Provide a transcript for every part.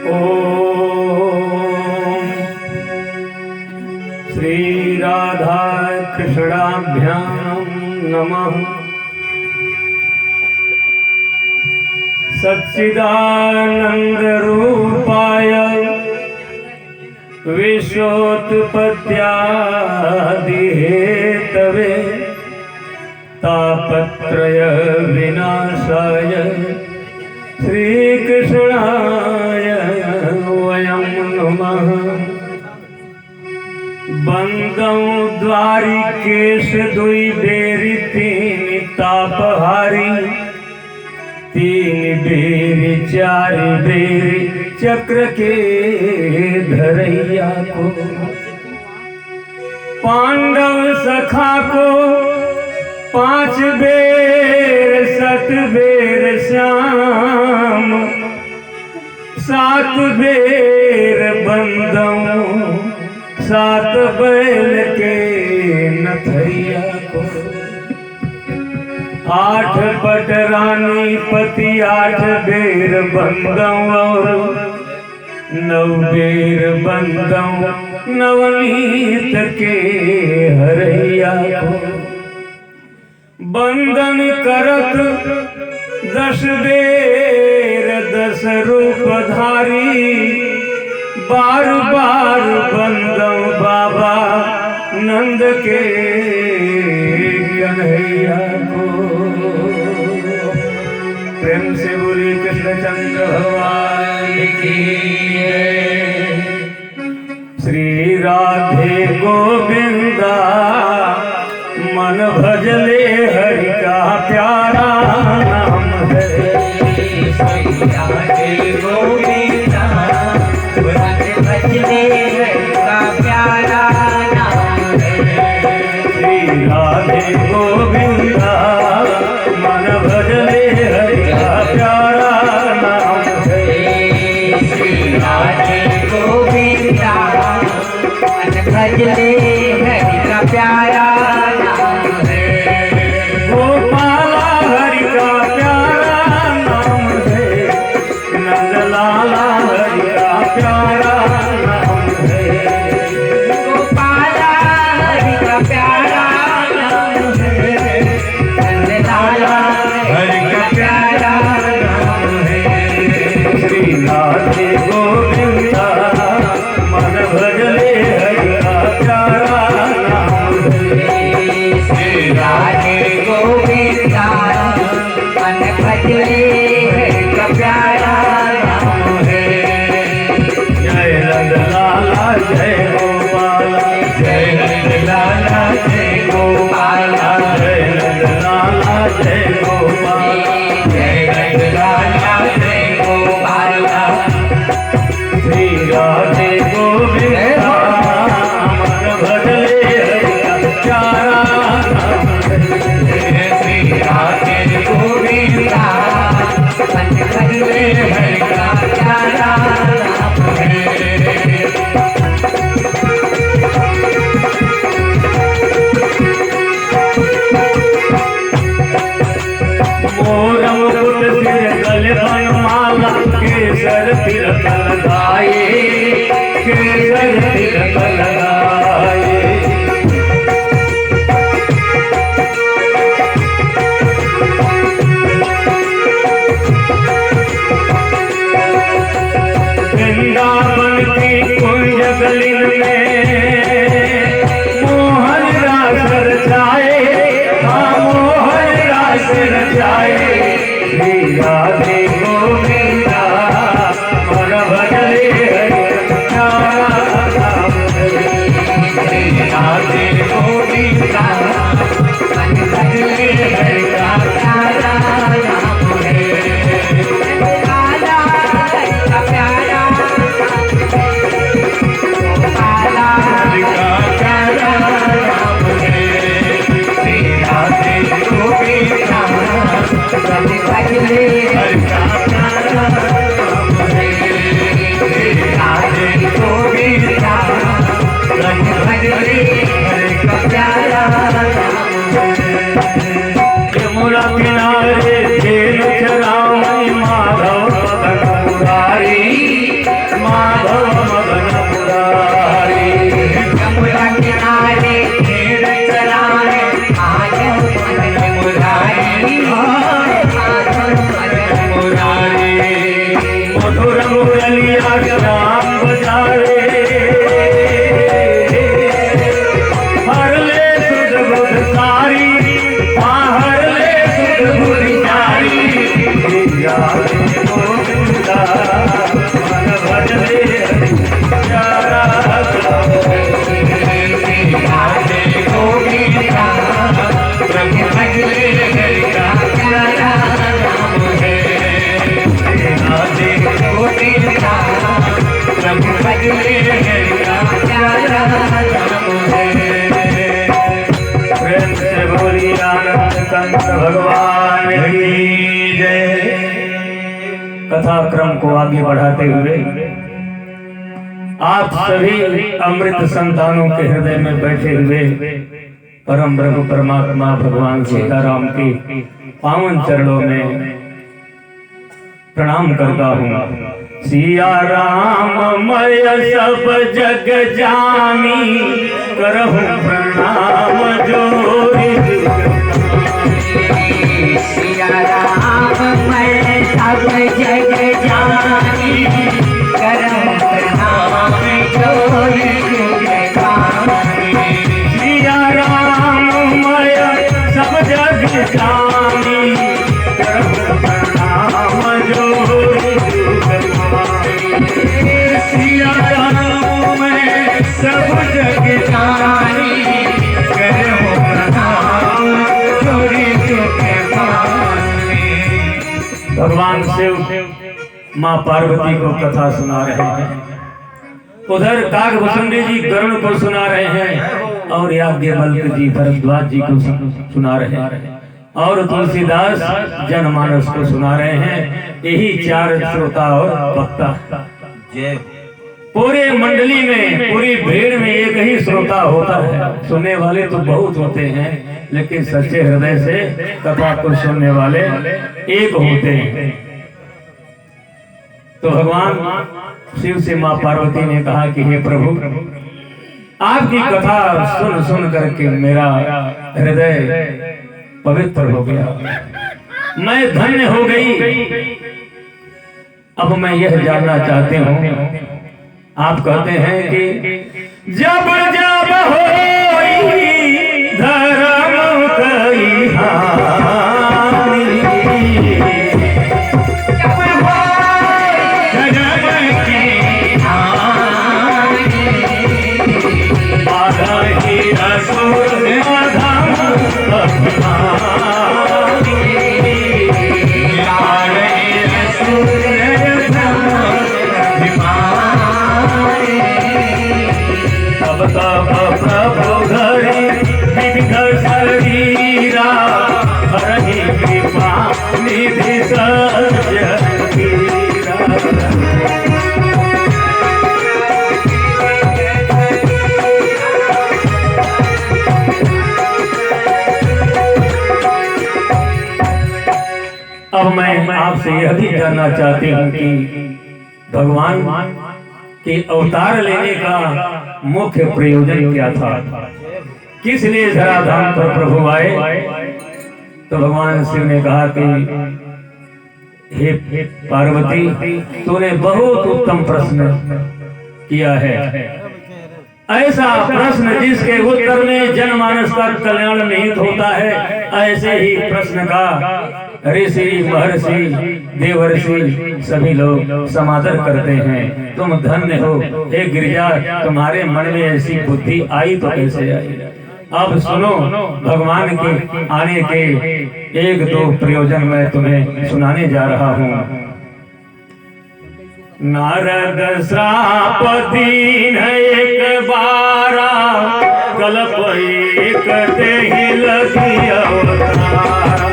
ओम श्री राधा कृष्णाभ्याम नमः। सच्चिदानंद रूपाय विश्वोत्पत्त्यादि हेतवे तापत्रय विनाशाय श्रीकृष्णाय वयं नमः। बंदं द्वारिकेश दुई बेरी तीन तापहारी, तीन बेरी चार बेरी चक्र के धरैया को। पांडव सखा को पांच बेर सत बेर श्याम, सात बेर बंदों सात बैल के नथैया को। आठ पट रानी पति आठ बेर बंदों और नौ बेर बंदों नवनीत के हरैया को। बंदन करत दस बेर दस रूपधारी, बार बार बंदों बाबा नंद के कन्हैया को। प्रेम से बोली कृष्णचंद्र भगवान की जय। श्री राधे गोविंदा मन भजले हरि का प्यारा नाम है। श्री राधे गोविंदा मन भजले हरि का प्यारा नाम है। श्री राधे गोविंदा मन भजले हरि का प्यारा नाम है। श्री राधे गोविंदा मन भजले हरि का प्यारा केसर तिलक लगाए, केसर तिलक लगाए। वृंदावन की कुंज गलिन में मोहन रास रचाए, हाँ मोहन रास रचाए। श्री राधे गोविंदा मन भजले हरि का नाम है। श्री राधे गोविंदा मन भजले हरि का नाम है। काला हरि का प्यारा नाम है। काला मधुर मुरलिया राम बजावे, हर ले सुध बुध सारी, हर ले सुध बुध सारी, राधे गोविंदा मन भजले प्यारा, राधे गोविंदा प्रभु भजले हरिका प्यारा नाम है, राधे गोविंदा प्रभु भजले हरिका प्यारा नाम है। प्रेम से बोलिए आनंद कंठ भगवान की जय। कथा क्रम को आगे बढ़ाते हुए आप सभी अमृत संतानों के हृदय में बैठे हुए परम ब्रह्म परमात्मा भगवान सीताराम के पावन चरणों में प्रणाम करता हूँ। सिया राम मय सब जग जानी, करहु प्रणाम जोरी। सिया राम मय सब जग जानी, करहु प्रणाम जोरी। सिया राम मय सब जग जानी, करहु प्रणाम जोरी। सिया राम सब जग जानी, करहु प्रणाम जोरी। भगवान शिव माँ पार्वती को कथा सुना रहे हैं, उधर काकभूषुंडी जी गरुड़ को सुना रहे हैं, और याज्ञवल्क्य जी भरद्वाज जी को सुना रहे हैं, और तुलसीदास जनमानस को सुना रहे हैं। यही चार श्रोता और वक्ता। पूरे मंडली में, पूरी भीड़ में एक ही श्रोता होता है। सुनने वाले तो बहुत होते हैं, लेकिन सच्चे हृदय से कथा को सुनने वाले एक होते हैं। तो भगवान शिव से माँ पार्वती ने कहा कि हे प्रभु, आपकी कथा सुन सुन करके मेरा हृदय पवित्र हो गया, मैं धन्य हो गई। अब मैं यह जानना चाहती हूँ, आप कहते हैं कि जब जब होई धर्म कई हानि, जगत की हानि, बाधा ही असुर अधम अभिमानी, बाधा ही असुर अधम अभिमानी। तब तब प्रभु घरी विघ्न शरीरा, हरहि कृपा निधि सज्जनीरा। अब मैं आपसे यह भी जानना चाहती हूँ कि भगवान के अवतार लेने का मुख्य प्रयोजन क्या था, किस लिए धराधाम पर प्रभु आए। तो भगवान शिव ने कहा कि हे पार्वती, तूने बहुत उत्तम प्रश्न किया है, ऐसा प्रश्न जिसके उत्तर में जनमानस का कल्याण निहित होता है। ऐसे ही प्रश्न का ऋषि महर्षि देवर्षि सभी लोग समादर करते हैं। तुम धन्य हो हे गिरिजा, तुम्हारे मन में ऐसी बुद्धि आई तो कैसे आई। अब सुनो, भगवान के आने के एक दो प्रयोजन मैं तुम्हें सुनाने जा रहा हूँ। नारद श्राप दीन एक बारा, कल्प एक देहि लगी अवतार।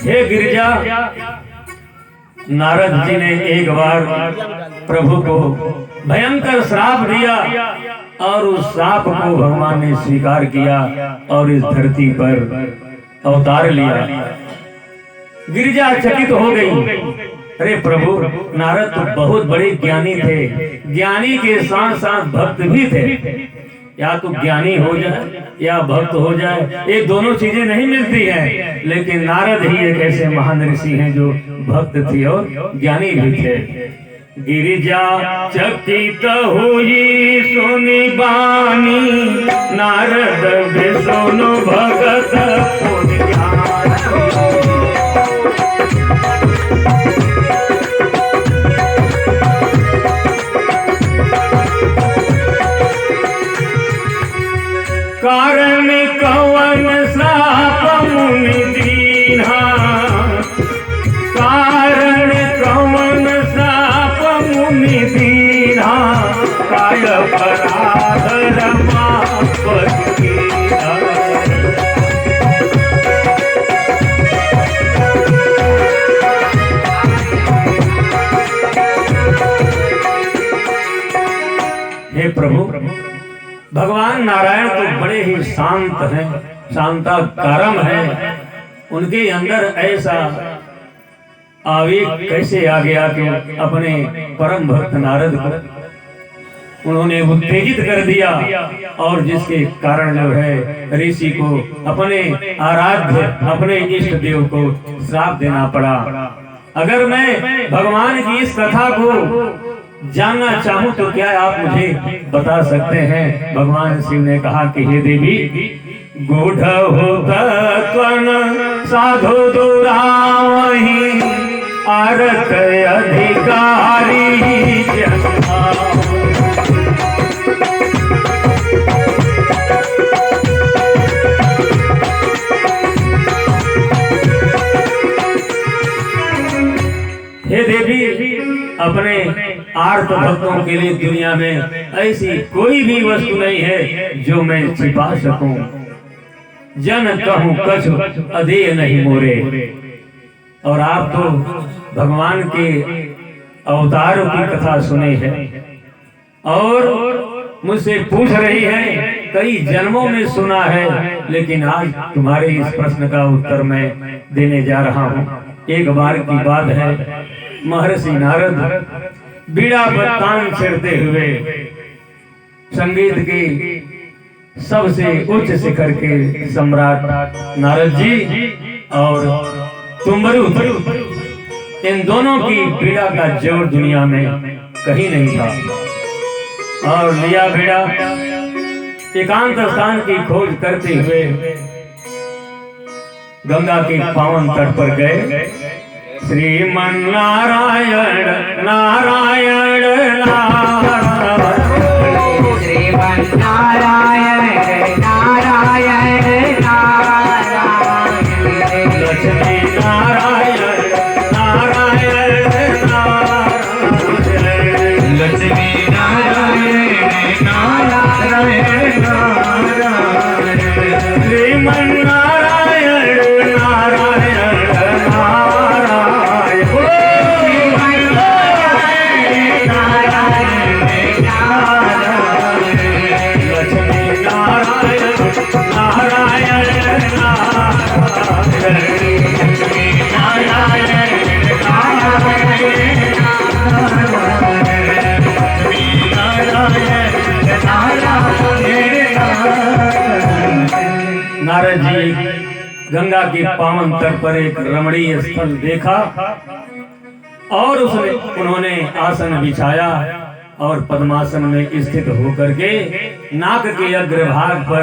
हे गिरिजा, नारद जी ने एक बार प्रभु को भयंकर श्राप दिया, और उस श्राप को भगवान ने स्वीकार किया और इस धरती पर अवतार लिया। गिरिजा चकित हो गई, अरे प्रभु, नारद तो बहुत बड़े ज्ञानी थे, ज्ञानी के साथ साथ भक्त भी थे। या तो ज्ञानी हो जाए या भक्त हो जाए, ये दोनों चीजें नहीं मिलती हैं। लेकिन नारद ही एक ऐसे महान ऋषि हैं जो भक्त थे और ज्ञानी भी थे। गिरिजा चकित हुई सुनी बानी, नारद भी सुनु भगत कारण कवन श्राप मुनि दीन्हा, कारण कवन श्राप मुनि दीन्हा, काय अपराध रमापति कीन्हा। हे प्रभु, भगवान नारायण तो बड़े ही शांत हैं, शांताकारम हैं। उनके अंदर ऐसा आवेग कैसे आ गया कि अपने परम भक्त नारद को उन्होंने उत्तेजित कर दिया, और जिसके कारण जो है ऋषि को अपने आराध्य, अपने इष्ट देव को श्राप देना पड़ा। अगर मैं भगवान की इस कथा को जानना चाहूं तो क्या आप मुझे बता सकते हैं? भगवान शिव ने कहा कि हे देवी, गूढ़ त्वन साधु दुरावहि, आरत अधिकारी हे देवी, अपने आर्त भक्तों के लिए दुनिया में ऐसी कोई भी वस्तु नहीं है जो मैं छिपा सकूं। जन कहूं कछु अधेय नहीं मोरे। और आप तो भगवान के अवतारों की कथा सुनी है और मुझसे पूछ रही है, कई जन्मों में सुना है, लेकिन आज तुम्हारे इस प्रश्न का उत्तर मैं देने जा रहा हूँ। एक बार की बात है, महर्षि नारद बीड़ा पर तान छेड़ते हुए संगीत की सबसे उच्च शिखर के सम्राट नारद जी और तुम्बरु, इन दोनों की बीड़ा का जोर दुनिया में कहीं नहीं था। और लिया बीड़ा, एकांत स्थान की खोज करते हुए गंगा के पावन तट पर गए। श्रीमन नारायण नारायण नारायण, श्रीमन नारायण नारायण नारायण, लक्ष्मी नारायण नारायण नारायण, लक्ष्मी नारायण नारायण नारायण, श्रीमन नारायण नारायण नारद जी गंगा के पावन तट पर एक रमणीय स्थल देखा और उन्होंने आसन बिछाया और पद्मासन में स्थित होकर के नाक के अग्रभाग पर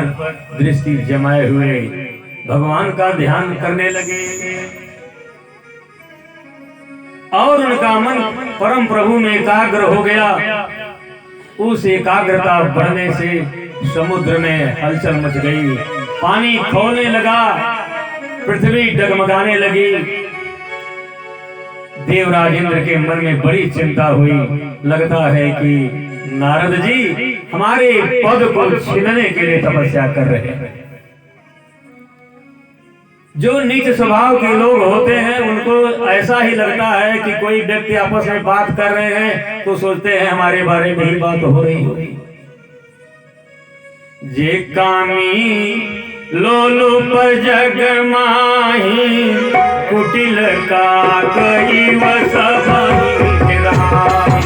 दृष्टि जमाए हुए भगवान का ध्यान करने लगे। और उनका मन परम प्रभु में एकाग्र हो गया। उस एकाग्रता बढ़ने से समुद्र में हलचल मच गई, पानी खौलने लगा, पृथ्वी डगमगाने लगी। देवराज इंद्र के मन में बड़ी चिंता हुई। लगता है कि नारद जी हमारे पद को छीनने के लिए तपस्या कर रहे हैं। जो नीच स्वभाव के लोग होते हैं उनको ऐसा ही लगता है कि कोई व्यक्ति आपस में बात कर रहे हैं तो सोचते हैं हमारे बारे में ही बात हो रही होगी। जे कामी लोलू पर जग माही कुटिल का कई वसबाही राही।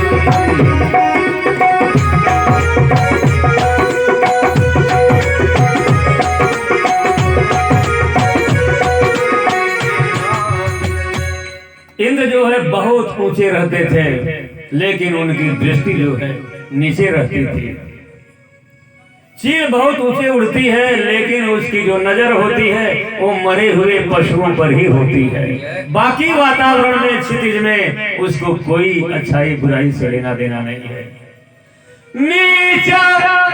इंद्र जो है बहुत ऊंचे रहते थे, लेकिन उनकी दृष्टि जो है नीचे रहती थी। चील बहुत ऊंचे उड़ती है, लेकिन उसकी जो नजर होती है वो मरे हुए पशुओं पर ही होती है। बाकी वातावरण में, क्षितिज में उसको कोई अच्छाई बुराई से लेना देना नहीं है। नीचा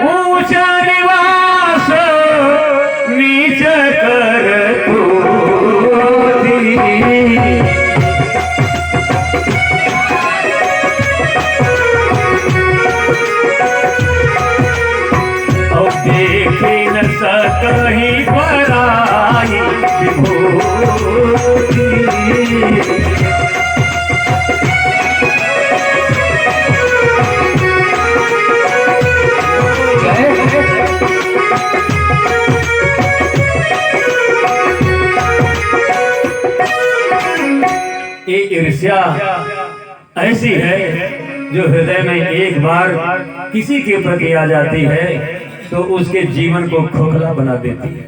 ऊंचा निवास नीच कर तू देखे न सकहीं पराई विभूति। ये ईर्ष्या ऐसी है जो हृदय में एक बार किसी के प्रति आ जाती है तो उसके जीवन को खोखला बना देती है।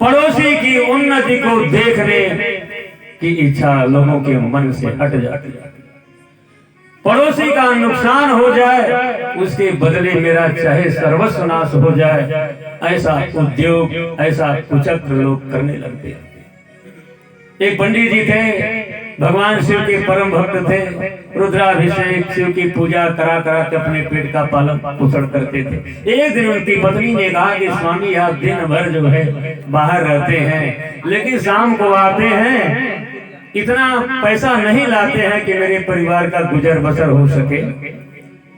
पड़ोसी की उन्नति को देखने की इच्छा लोगों के मन से हट जाती है। पड़ोसी का नुकसान हो जाए, उसके बदले मेरा चाहे सर्वस्व नाश हो जाए, ऐसा उद्योग, ऐसा कुचक्र लोग करने लगते हैं। एक पंडित जी थे, भगवान शिव के परम भक्त थे। रुद्राभिषेक, शिव की पूजा करा करा के अपने पेट का पालन पोषण करते थे। एक दिन उनकी पत्नी ने कहा कि स्वामी आप दिन भर जो है बाहर रहते हैं, लेकिन शाम को आते हैं, इतना पैसा नहीं लाते हैं कि मेरे परिवार का गुजर बसर हो सके।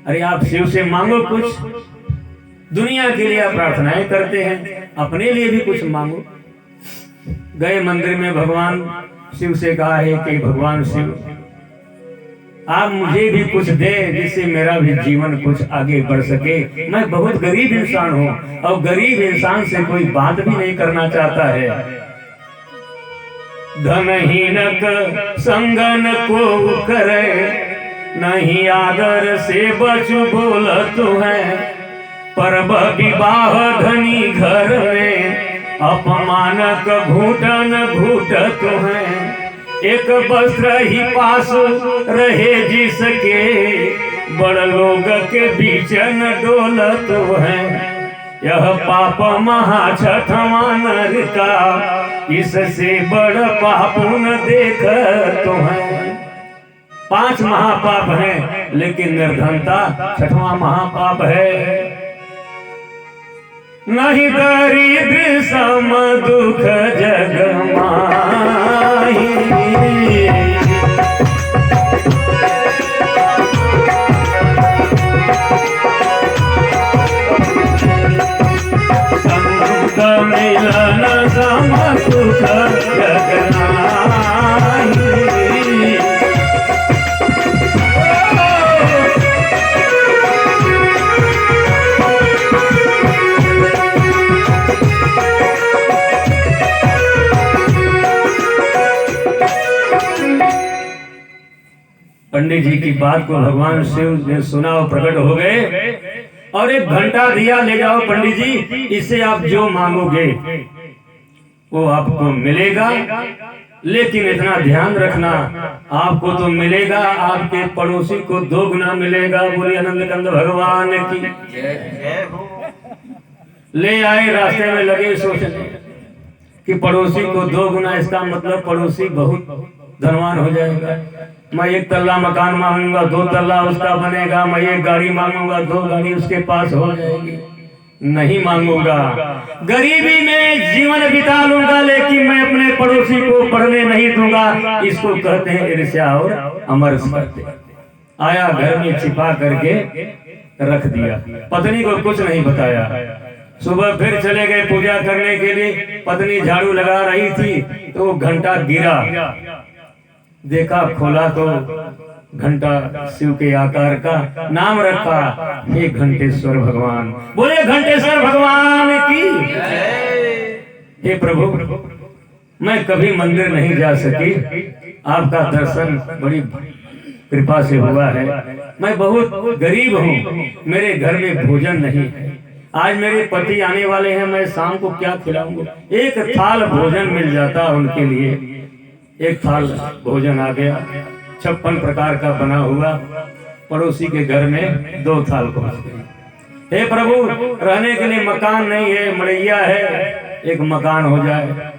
अरे आप शिव से मांगो कुछ, दुनिया के लिए आप प्रार्थनाएं करते हैं, अपने लिए भी कुछ मांगो। गए मंदिर में, भगवान शिव से कहा है कि भगवान शिव आप मुझे भी कुछ दे जिससे मेरा भी जीवन कुछ आगे बढ़ सके। मैं बहुत गरीब इंसान हूँ और गरीब इंसान से कोई बात भी नहीं करना चाहता है। धनहीनक संगन को करे, नहीं आदर से बचु बोलत है। परब विवाह धनी घर में, अपमानक घूटन घूटत है। एक वस्त्र ही पास रहे जिसके, बड़ लोग के बीच न डोलत है। यह पाप महा छठवां नर का, इससे बड़ पाप न देखत है। 5 महापाप हैं, लेकिन निर्धनता 6वां महापाप है। नहीं दरिद्र सम दुख जग माही, संत मिलन सम सुख जग माही। पंडित जी की बात को भगवान शिव ने सुना और प्रकट हो गए और एक घंटा दिया, ले जाओ पंडित जी, इससे आप जो मांगोगे वो आपको मिलेगा। लेकिन इतना ध्यान रखना, आपको तो मिलेगा, आपके पड़ोसी को 2 गुना मिलेगा। बोले आनंद कंद भगवान की। ले आए, रास्ते में लगे सोचने कि पड़ोसी को 2 गुना, इसका मतलब पड़ोसी बहुत धनवान हो जाएगा। मैं 1 तल्ला मकान मांगूंगा, 2 तल्ला उसका बनेगा। मैं 1 गाड़ी मांगूंगा, 2 गाड़ी उसके पास हो जाएगी। नहीं मांगूंगा, गरीबी में जीवन बिता लूंगा, लेकिन मैं अपने पड़ोसी को पढ़ने नहीं दूंगा। इसको कहते हैं ईर्ष्या और अमरस्मृति। आया, घर में छिपा करके रख दिया, पत्नी को कुछ नहीं बताया। सुबह फिर चले गए पूजा करने के लिए। पत्नी झाड़ू लगा रही थी तो घंटा गिरा, देखा, खोला तो घंटा शिव के आकार का, नाम रखा हे घंटेश्वर भगवान। बोले घंटेश्वर भगवान की। हे प्रभु, मैं कभी मंदिर नहीं जा सकी, आपका दर्शन बड़ी कृपा से हुआ है। मैं बहुत गरीब हूँ, मेरे घर में भोजन नहीं है। आज मेरे पति आने वाले हैं, मैं शाम को क्या खिलाऊंगा? एक थाल भोजन मिल जाता उनके लिए। एक थाल भोजन आ गया, 56 प्रकार का बना हुआ। पड़ोसी के घर में 2 थाल पहुंच गई। हे प्रभु, रहने के लिए मकान नहीं है, मड़ैया है, एक मकान हो जाए।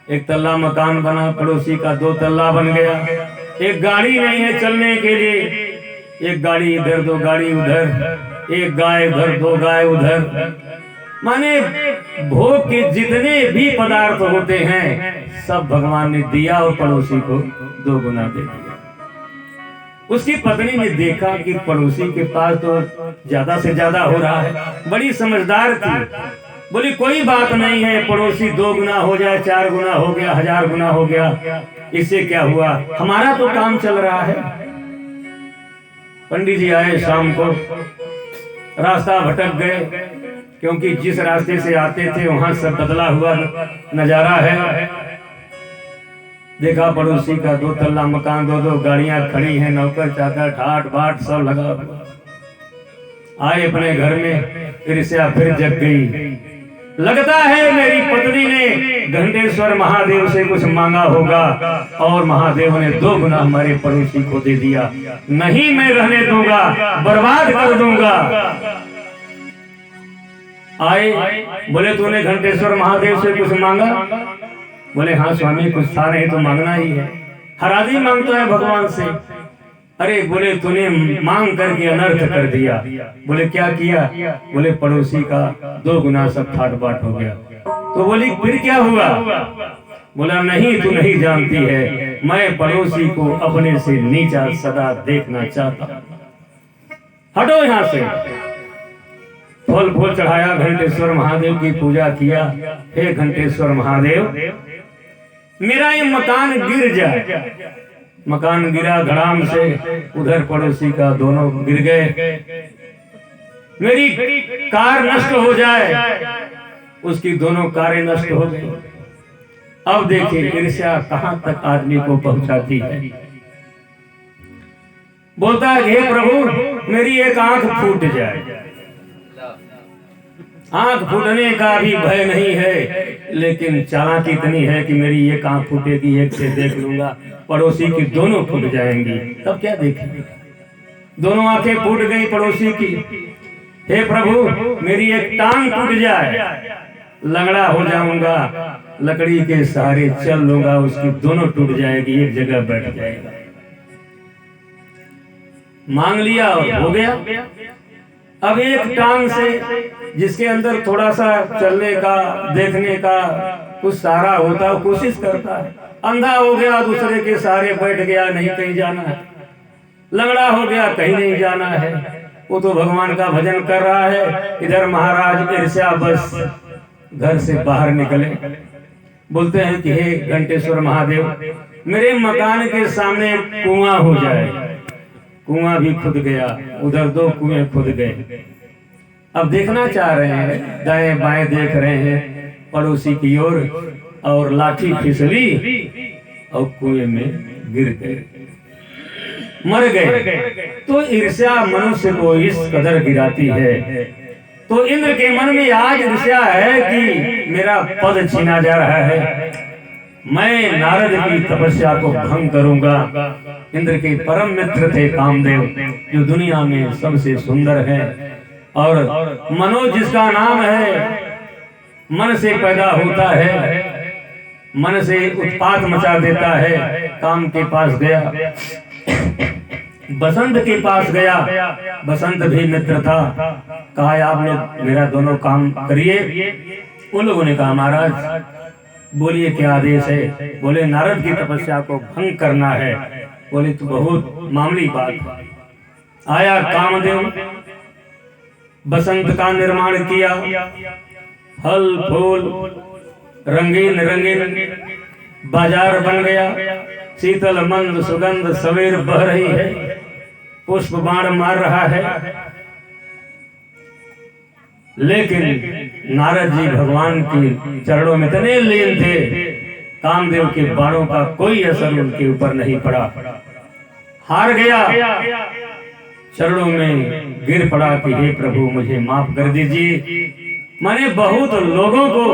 1 तल्ला मकान बना, पड़ोसी का 2 तल्ला बन गया। एक गाड़ी नहीं है चलने के लिए, एक गाड़ी इधर 2 गाड़ी उधर, एक गाय उधर 2 गाय उधर। माने भोग के जितने भी पदार्थ होते हैं सब भगवान ने दिया और पड़ोसी को 2 गुना दे दिया। उसकी पत्नी ने देखा कि पड़ोसी के पास तो ज्यादा से ज्यादा हो रहा है, बड़ी समझदार थी। बोली कोई बात नहीं है, पड़ोसी 2 गुना हो जाए, 4 गुना हो गया, 1000 गुना हो गया, इससे क्या हुआ, हमारा तो काम चल रहा है। पंडित जी आए शाम को, रास्ता भटक गए, क्योंकि जिस रास्ते से आते थे वहां सब बदला हुआ नजारा है। देखा पड़ोसी का 2 तल्ला मकान, 2 गाड़ियां खड़ी हैं, नौकर चाकर ठाट बाट सब लगा हुआ। आए अपने घर में, ईर्ष्या फिर जग गई। लगता है मेरी पत्नी ने घंटेश्वर महादेव से कुछ मांगा होगा और महादेव ने 2 गुना हमारे पड़ोसी को दे दिया। नहीं, मैं रहने दूंगा, बर्बाद कर दूंगा। आए, बोले तूने घंटेश्वर महादेव से कुछ मांगा? बोले हाँ स्वामी, कुछ था नहीं तो मांगना ही है। हर आदमी मांगता है भगवान से। अरे बोले तूने मांग करके अनर्थ कर दिया। बोले क्या किया? बोले पड़ोसी का 2 गुना सब ठाट बाट हो गया। तो बोली फिर क्या हुआ? बोला नहीं, तू नहीं जानती है, मैं पड़ोसी को अपने से नीचा सदा देखना चाहता। हटो यहाँ से। फल फूल चढ़ाया, घंटेश्वर महादेव की पूजा किया। हे घंटेश्वर महादेव, मेरा ये मकान गिर जाए। मकान गिरा धड़ाम से, उधर पड़ोसी का दोनों गिर गए। मेरी कार नष्ट हो जाए, उसकी दोनों कारें नष्ट हो गई। अब देखिए ईर्ष्या कहां तक आदमी को पहुंचाती है। बोलता है हे प्रभु, मेरी एक आंख फूट जाए। आंख फूटने का भी भय नहीं है, लेकिन चालाकी इतनी है कि मेरी एक आंख फूटेगी, एक से देख लूंगा, पड़ोसी की दोनों फूट जाएंगी, तब क्या देखेंगे? दोनों आंखें फूट गई पड़ोसी की। हे प्रभु, मेरी एक टांग टूट जाए, लंगड़ा हो जाऊंगा, लकड़ी के सहारे चल लूंगा, उसकी दोनों टूट जाएगी, एक जगह बैठ जाएगा। मांग लिया और हो गया। अब एक टांग से, जिसके अंदर थोड़ा सा चलने का, देखने का कुछ सहारा होता है, कोशिश करता है। अंधा हो गया, दूसरे के सहारे बैठ गया, नहीं कहीं जाना है। लंगड़ा हो गया, कहीं नहीं जाना है। वो तो भगवान का भजन कर रहा है। इधर महाराज ईर्ष्या बस घर से बाहर निकले। बोलते हैं कि हे घंटेश्वर महादेव, मेरे मकान के सामने कुआं हो जाए। कुआं भी खुद गया, उधर 2 कुएं खुद गए। अब देखना चाह रहे हैं, दाएं बाएं देख रहे हैं पड़ोसी की ओर, और लाठी फिसली और कुएं में गिर गए, मर गए। तो ईर्ष्या मनुष्य को इस कदर गिराती है। तो इंद्र के मन में आज ईर्ष्या है कि मेरा पद छीना जा रहा है, मैं नारद की तपस्या को भंग करूंगा। इंद्र के परम मित्र थे कामदेव, जो दुनिया में सबसे सुंदर है, और मनोज जिसका नाम है, मन से पैदा होता है, मन से उत्पात मचा देता है। काम के पास गया, बसंत के पास गया, बसंत भी मित्र था। कहा आप लोग मेरा दोनों काम करिए। उन लोगों ने कहा महाराज बोलिए क्या आदेश है? बोले नारद की तपस्या को भंग करना है। बोले तो बहुत मामूली बात। आया कामदेव, बसंत का निर्माण किया, फल फूल रंगीन रंगीन बाजार बन गया। शीतल मंद सुगंध सवेर बह रही है। पुष्प बाण मार रहा है, लेकिन नारद जी भगवान के चरणों में इतने लीन थे, कामदेव के बाणों का कोई असर उनके ऊपर नहीं पड़ा। हार गया, चरणों में गिर पड़ा कि हे प्रभु मुझे माफ कर दीजिए, मैंने बहुत लोगों को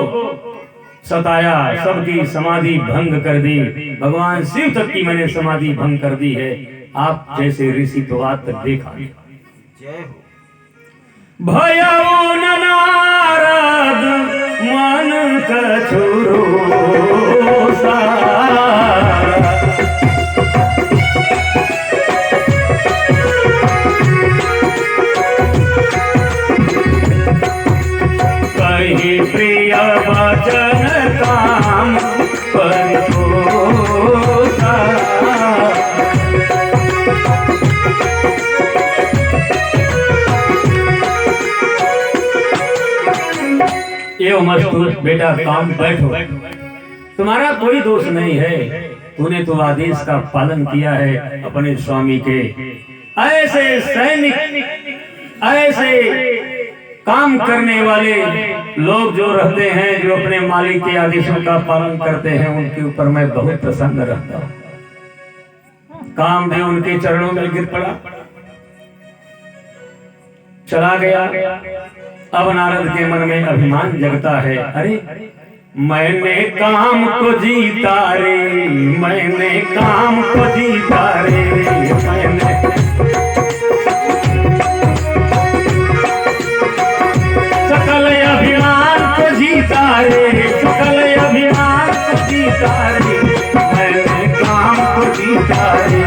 सताया, सबकी समाधि भंग कर दी, भगवान शिव तक की मैंने समाधि भंग कर दी है, आप जैसे ऋषि तो आज तक देखा। भयउ न नारद मन कछुरो कही प्रिय वचन काम परितोषा। ये मस्तूर बेटा काम बैठो, तुम्हारा कोई दोष नहीं है, तूने तो आदेश का पालन किया है अपने स्वामी के। ऐसे सैनिक, ऐसे काम करने वाले लोग जो रहते हैं, जो अपने मालिक के आदेशों का पालन करते हैं, उनके ऊपर मैं बहुत प्रसन्न रहता हूँ। कामदेव उनके चरणों में गिर पड़ा, चला गया। अब नारद के मन में अभिमान जगता है, अरे मैंने काम को जीता रे, मैंने काम को जीता रे, मैंने सकल अभिमान को जीता रे, सकल अभिमान को जीता रे, मैंने काम को जीता रे।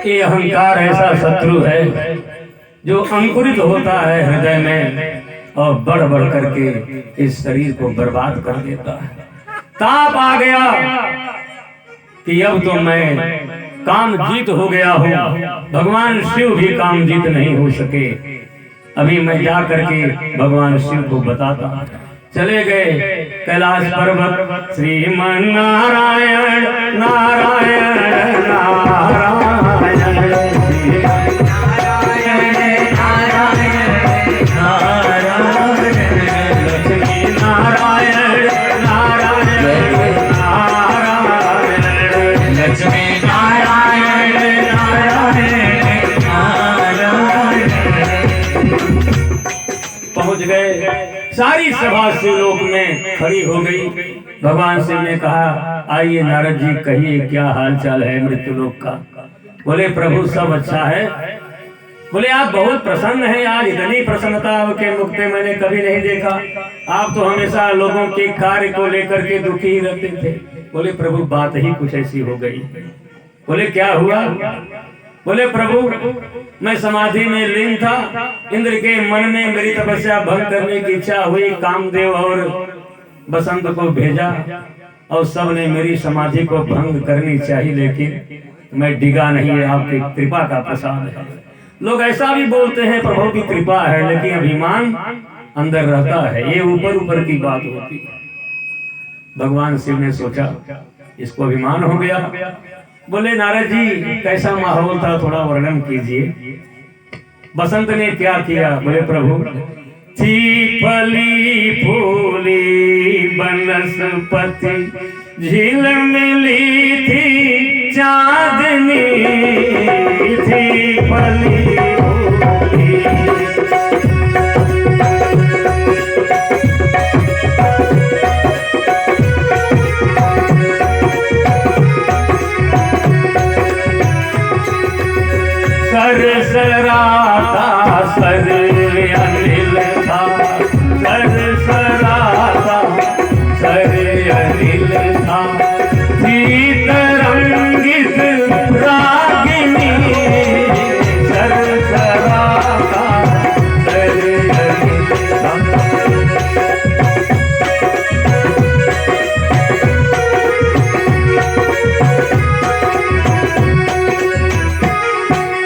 ये अहंकार ऐसा शत्रु है जो अंकुरित होता है हृदय में और बढ़ बढ़ करके इस शरीर को बर्बाद कर देता है। ताप आ गया कि अब तो मैं काम जीत हो गया हूँ, भगवान शिव भी काम जीत नहीं हो सके। अभी मैं जा करके भगवान शिव को बताता। चले गए कैलाश पर्वत, श्रीमन नारायण नारायण नारायण, पहुंच गए। सारी सभा शिवलोक में खड़ी हो गई। भगवान शिव ने कहा, आइए नारद जी, कहिए क्या हाल चाल है मृत्युलोक का। बोले प्रभु सब अच्छा है। बोले आप बहुत प्रसन्न हैं, आज इतनी प्रसन्नता आपके मुख पे मैंने कभी नहीं देखा। आप तो हमेशा लोगों के कार्य को लेकर के दुखी ही रहते थे। बोले प्रभु बात ही कुछ ऐसी हो गई। बोले क्या हुआ। बोले प्रभु मैं समाधि में लीन था, इंद्र के मन में मेरी तपस्या भंग करने की इच्छा हुई, कामदेव और बसंत को भेजा और सब ने मेरी समाधि को भंग करनी चाहिए, लेकिन मैं डिगा नहीं, है आपकी कृपा का प्रसाद है। लोग ऐसा भी बोलते हैं प्रभु की कृपा है, लेकिन अभिमान अंदर रहता है, ये ऊपर ऊपर की बात होती है। भगवान शिव ने सोचा इसको अभिमान हो गया। बोले नारद जी कैसा माहौल था, थोड़ा वर्णन कीजिए। बसंत ने क्या किया। बोले प्रभु थी फली फूली बनस्पति, झील मिली थी चांदनी, थी फली फूली। सरसराता सर अनिल था, सरसराता सर अनिल था, थी तरंगित रागिनी, सरसराता सर अनिल था।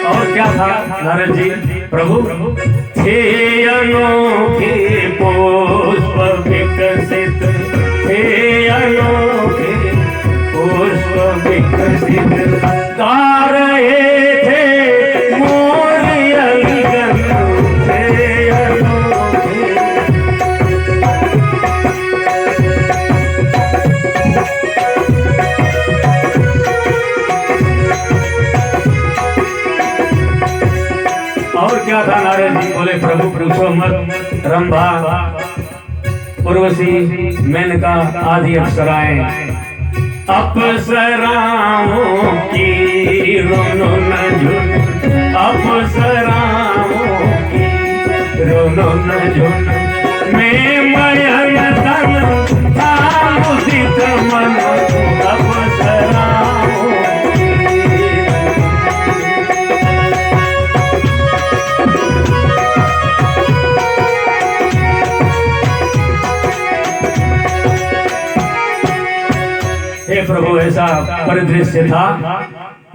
और क्या था प्रभु थे अनोखे पुष्प विकसित, थे अनोखे पुष्प विकसित, गा रहे थे मोरियल गंध, थे अनोखे। और क्या था नारद जी बोले प्रभु पूछो मत। रंभा, उर्वशी, मेनका आदि अप्सराएं अप्सराओं की रोनो न झुन, अप्सराओं की रोनो न झुन, मैं मयन तन था मुदित मन, अप्सराओं प्रभु ऐसा परिदृश्य था।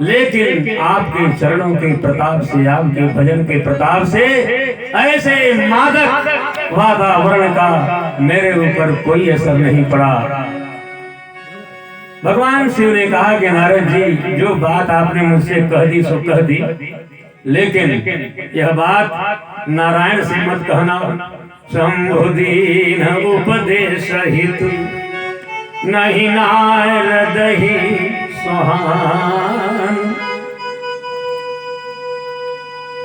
लेकिन आपके चरणों के प्रताप से, आपके भजन के प्रताप से ऐसे मादक वातावरण का मेरे ऊपर कोई असर नहीं पड़ा। भगवान शिव ने कहा कि नारद जी जो बात आपने मुझसे कह दी सो कह दी, लेकिन यह बात नारायण से मत कहना। शंभुदीन उपदेश हित नहीं नारद ही सुहान।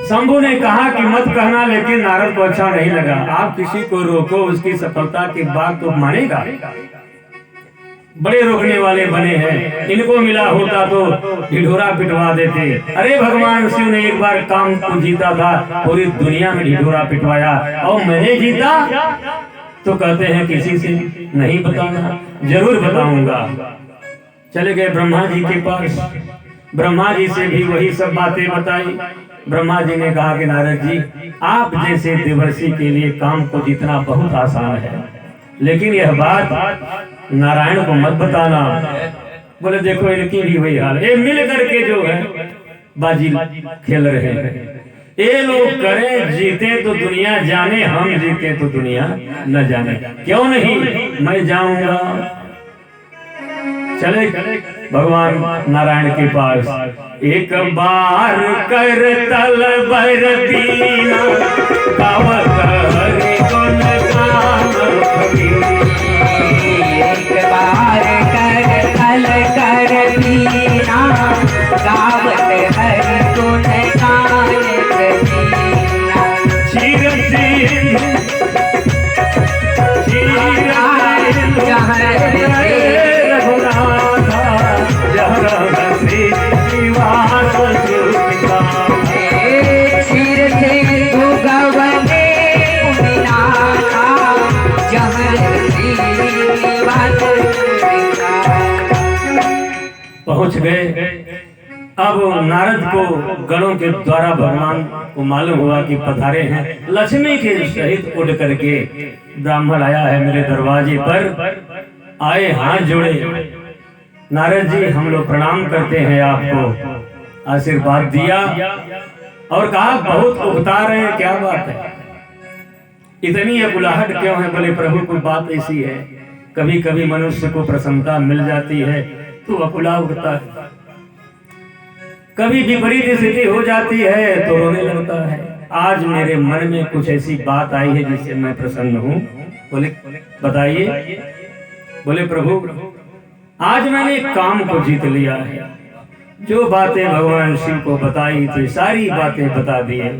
शंभु ने कहा कि मत कहना, लेकिन नारद को अच्छा नहीं लगा। आप किसी को रोको, उसकी सफलता की बात तो मानेगा। बड़े रोकने वाले बने हैं, इनको मिला होता तो ढिढोरा पिटवा देते। अरे भगवान शिव ने एक बार काम को जीता था, पूरी दुनिया में ढिढोरा पिटवाया, और मैंने जीता तो कहते हैं किसी से नहीं बताना। जरूर बताऊंगा। चले गए ब्रह्मा जी के पास, ब्रह्मा जी से भी वही सब बातें बताई। ब्रह्मा जी ने कहा कि नारद जी आप जैसे देवर्षि के लिए काम को जीतना बहुत आसान है, लेकिन यह बात नारायण को मत बताना। बोले देखो इनकी भी वही हाल, ये मिल करके जो है बाजी खेल रहे हैं। ये लोग करें जीते तो दुनिया जाने, हम जीते तो दुनिया न जाने। क्यों नहीं, मैं जाऊंगा। चले भगवान नारायण के पास। एक बार कर तल बर दीना, गावत हरि गुण गान कबीर। एक बार कर तल कर दीना, गावत हरि गुण गान कबीरा। क्षीर सिंधु पहुंच गए। अब नारद को गणों के द्वारा भगवान को मालूम हुआ कि पधारे हैं। लक्ष्मी के सहित उड़ करके ब्राह्मण आया है मेरे दरवाजे पर। आए हाथ जोड़े, नारद जी हम लोग प्रणाम करते हैं आपको। आशीर्वाद दिया और कहा बहुत उगता रहे, क्या बात है, इतनी अकुलाहट क्यों है? बोले प्रभु कोई बात ऐसी है, कभी कभी मनुष्य को प्रसन्नता मिल जाती है तो अकुला उठता है, कभी विपरीत स्थिति हो जाती है तो रोने लगता है। आज मेरे मन में कुछ ऐसी बात आई है जिससे मैं प्रसन्न हूँ। बोले बताइए। बोले प्रभु आज मैंने काम को जीत लिया है, जो बातें भगवान शिव को बताई थी सारी बातें बता दी है।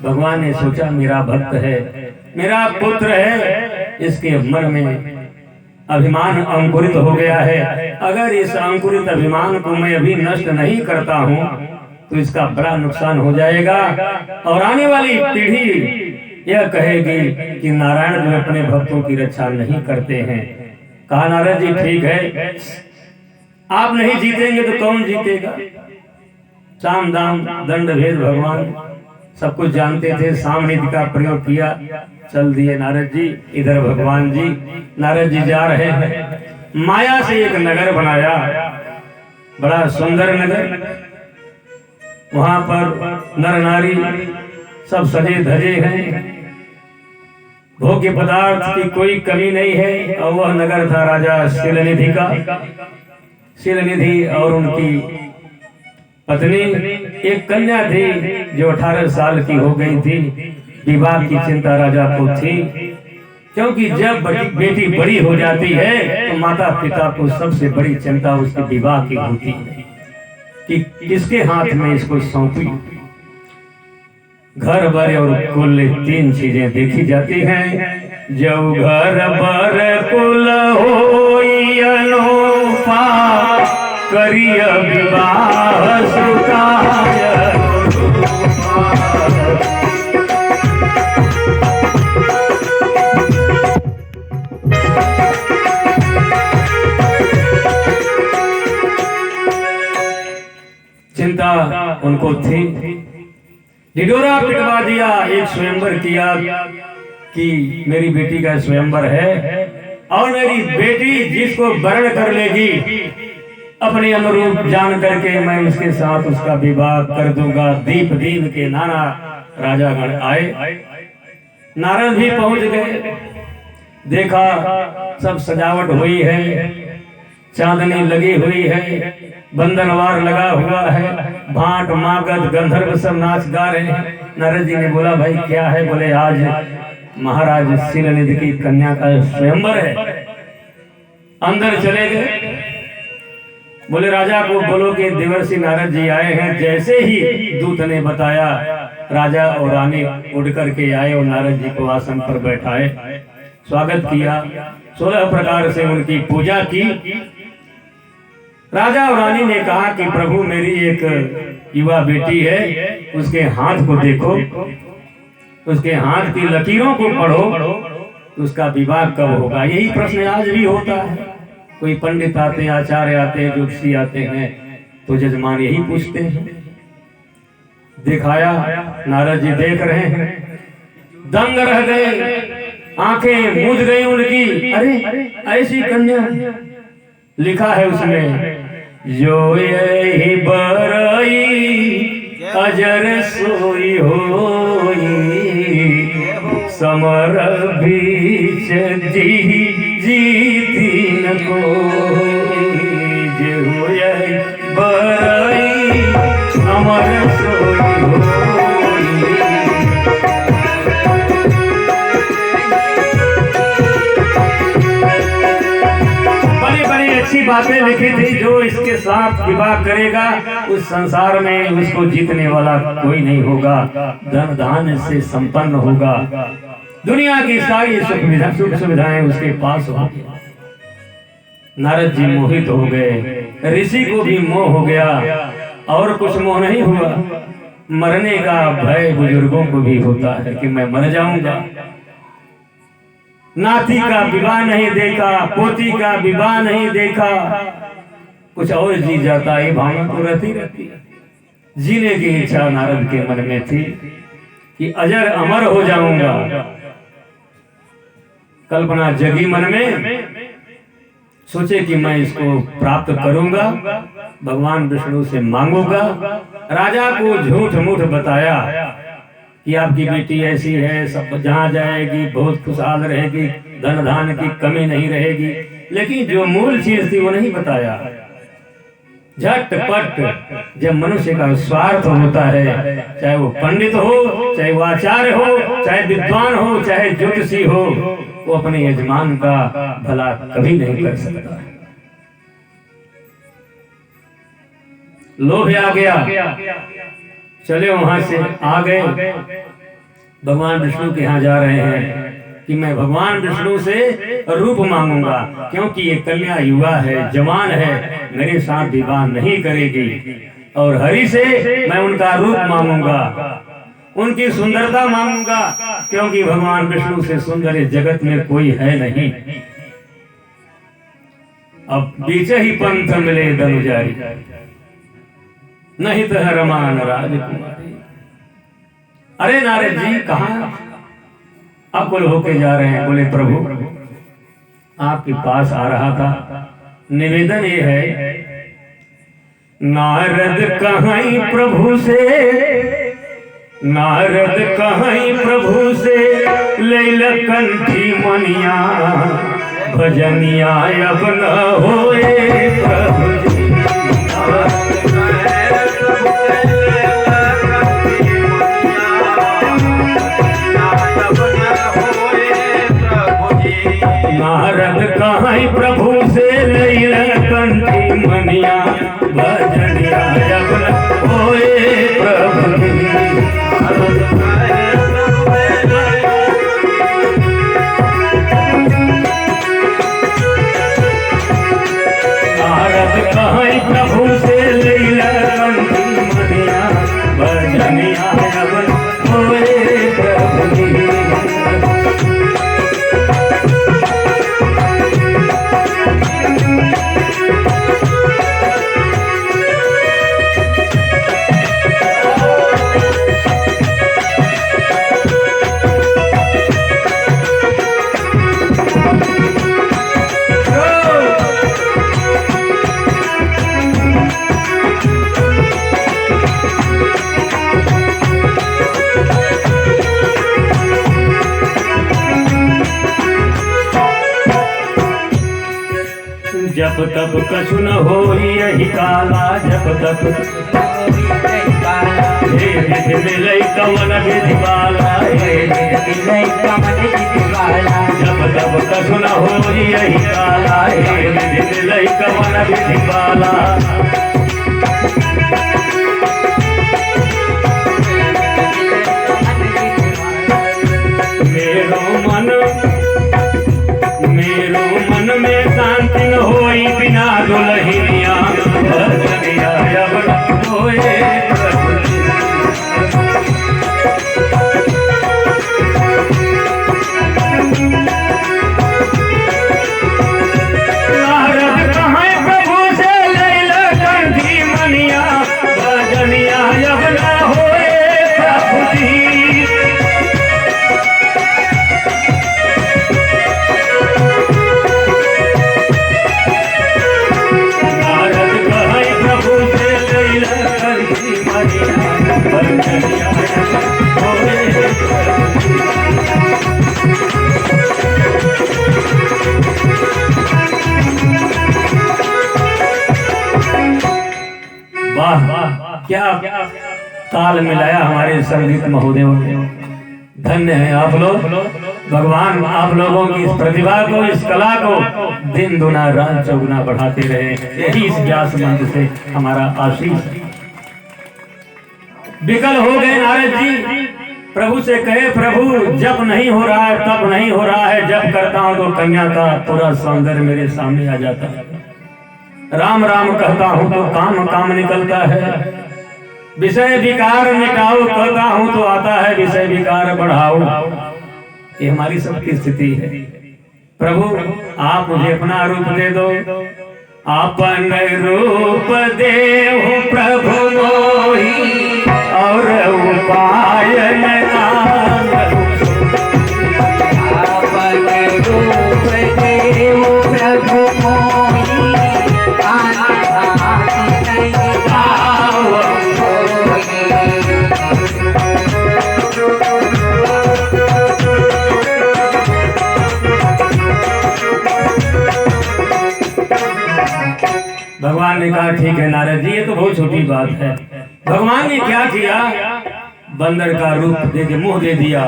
भगवान ने सोचा मेरा भक्त है, मेरा पुत्र है, इसके मन में अभिमान अंकुरित हो गया है। अगर इस अंकुरित अभिमान को मैं अभी नष्ट नहीं करता हूँ तो इसका बड़ा नुकसान हो जाएगा और आने वाली पीढ़ी यह कहेगी कि नारायण जो अपने भक्तों की रक्षा नहीं करते हैं। कहा नारद जी ठीक है, आप नहीं जीतेंगे तो कौन जीतेगा? साम दाम दंड भेद भगवान सब कुछ जानते थे, साम नीति का प्रयोग किया, चल दिए नारद जी। इधर भगवान जी, नारद जी जा रहे हैं, माया से एक नगर बनाया, बड़ा सुंदर नगर। वहां पर नर नारी सब सजे धजे हैं, भोग्य पदार्थ की कोई कमी नहीं है। और वह नगर था राजा शीलनिधि का। शीलनिधि और उनकी पत्नी एक कन्या थी जो 18 साल की हो गई थी। विवाह की चिंता राजा को थी, क्योंकि जब बेटी बड़ी हो जाती है तो माता पिता को सबसे बड़ी चिंता उसके विवाह की होती है कि किसके हाथ में इसको सौंपी। घर बर और कुल 3 चीजें देखी जाती हैं। जब घर बर कुल होई अनोपा, करिय विवाह सुताय। चिंता उनको थी। ढिढोरा पिटवा दिया, एक स्वयंवर किया कि मेरी बेटी का स्वयंवर है और मेरी बेटी जिसको वर्ण कर लेगी अपने अनुरूप जान करके मैं उसके साथ उसका विवाह कर दूंगा। दीप दीप के नाना राजागण आए, नारद भी पहुंच गए। देखा सब सजावट हुई है, चांदनी लगी हुई है, बंधनवार लगा हुआ है, भाट मागध गंधर्व सब नाच गा रहे हैं। नारद जी ने बोला भाई क्या है? बोले आज महाराज शीलनिधि की कन्या का स्वयंवर है। अंदर चले गए, बोले राजा को बोलो कि देवर्षि नारद जी आए हैं। जैसे ही दूत ने बताया, राजा और रानी उड़ करके आए और नारद जी को आसन पर बैठाए, स्वागत किया, 16 प्रकार से उनकी पूजा की। राजा और रानी ने कहा कि प्रभु मेरी एक युवा बेटी है, उसके हाथ को देखो, उसके हाथ की लकीरों को पढ़ो, उसका विवाह कब होगा? यही प्रश्न आज भी होता है। कोई पंडित आते हैं, आचार्य आते हैं, ज्योतिषी आते हैं, तो जजमान यही पूछते हैं। दिखाया, नारद जी देख रहे हैं, दंग रह गए, आंखें मूंझ गई उनकी। अरे ऐसी कन्या, लिखा है उसमें, जो यही बरई अजर सोई होई, समर बीच जीती न कोई। जो यही बरई अमर सोई होई। अच्छी बातें लिखी थी, जो इसके साथ विवाह करेगा उस संसार में उसको जीतने वाला कोई नहीं होगा, धन धान्य से संपन्न होगा, दुनिया की सारी सुख सुविधाएं उसके पास होंगी। नारद जी मोहित हो गए, ऋषि को भी मोह हो गया, और कुछ मोह नहीं हुआ, मरने का भय बुजुर्गों को भी होता है कि मैं मर जाऊंगा। नाती का विवाह नहीं देखा, पोती का विवाह नहीं देखा, कुछ और जी जाता, ये भावना तो रहती है। जीने की इच्छा नारद के मन में थी कि अजर अमर हो जाऊंगा। कल्पना जगी मन में, सोचे कि मैं इसको प्राप्त करूंगा, भगवान विष्णु से मांगूंगा। राजा को झूठ मूठ बताया कि आपकी बेटी ऐसी है, सब जहां जाएगी बहुत खुशहाल रहेगी, धन धान की कमी नहीं रहेगी, लेकिन जो मूल चीज थी वो नहीं बताया। झटपट जब मनुष्य का स्वार्थ होता है, चाहे वो पंडित हो, चाहे वो आचार्य हो, चाहे विद्वान हो, चाहे ज्योतिषी हो, वो अपने यजमान का भला कभी नहीं कर सकता। लोभ आ गया, चले वहां से आ गए, भगवान विष्णु के यहाँ जा रहे हैं कि मैं भगवान विष्णु से रूप मांगूंगा, क्योंकि ये कन्या युवा है, जवान है, मेरे साथ विवाह नहीं करेगी, और हरि से मैं उनका रूप मांगूंगा, उनकी सुंदरता मांगूंगा, क्योंकि भगवान विष्णु से सुंदर इस जगत में कोई है नहीं। अब बीच ही पंथ मिले धनुजारी, नहीं तो रमान राजकुमारी। अरे नारद जी कहाँ अकुल होके जा रहे हैं? बोले प्रभु आपके पास आ रहा था, निवेदन ये है, नारद कहीं प्रभु से नारद कहीं प्रभु से लैल कंठी मनिया भजनिया अब न होए प्रभु जी। नारद कहीं प्रभु से लैल कंठी मनिया भजनिया अब न होए प्रभु जी। नारद कहीं प्रभु से लैला कंठी मनिया भजनिया अब न होए प्रभु जी। जब तब कछु न हो यही काला जब तब हे विधि मिलई कवन विधि वाला जब तब कछु न हो यही काला हे विधि मिलई कवन विधि वाला। मेरो मन में शांति न होई बिना दुल्हनिया भजनिया अब न होए प्रभु जी। नारद कहीं प्रभु से लैल कंठी मनिया भजनिया अब न होए प्रभु जी। वाह क्या ताल मिलाया हमारे संगीत महोदयों ने। धन्य है आप लोग। भगवान आप लोगों की इस प्रतिभा को, इस कला को दिन दुना रात चौगुना बढ़ाते रहे। यही इस व्यास मंच से हमारा आशीष है। विकल हो गए नारद जी, प्रभु से कहे प्रभु जब नहीं हो रहा है तब नहीं हो रहा है, जब करता हूं तो कन्या का पूरा सौंदर्य मेरे सामने आ जाता है। राम राम कहता हूं तो काम काम निकलता है। विषय विकार मिटाओ कहता हूं तो आता है विषय विकार बढ़ाओ। ये हमारी सबकी स्थिति है। प्रभु आप मुझे अपना रूप दे दो। अपन रूप देहु प्रभु मोहि और उपाय न आनहु। अपन रूप देहु प्रभु मोहि भगवान ने कहा ठीक है नारद जी, ये तो बहुत छोटी बात है। भगवान ने क्या किया, बंदर का रूप दे के मुंह दे दिया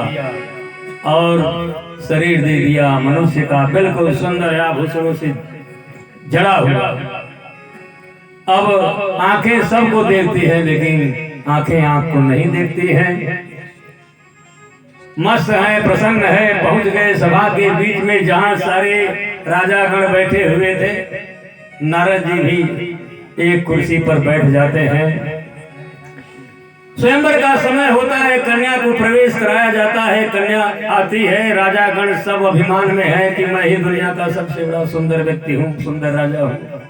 और शरीर दे दिया मनुष्य का, बिल्कुल सुंदर आभूषणों से जड़ा हुआ। अब आंखें सबको देखती है लेकिन आंखें आंख को नहीं देखती हैं। मस्त है, प्रसन्न है। पहुंच गए सभा के बीच में जहां सारे राजागण बैठे हुए थे। नारद जी भी एक कुर्सी पर बैठ जाते हैं। स्वयंवर का समय होता है, कन्या को प्रवेश कराया जाता है। कन्या आती है, राजागण सब अभिमान में है कि मैं ही दुनिया का सबसे बड़ा सुंदर व्यक्ति हूँ, सुंदर राजा हूँ।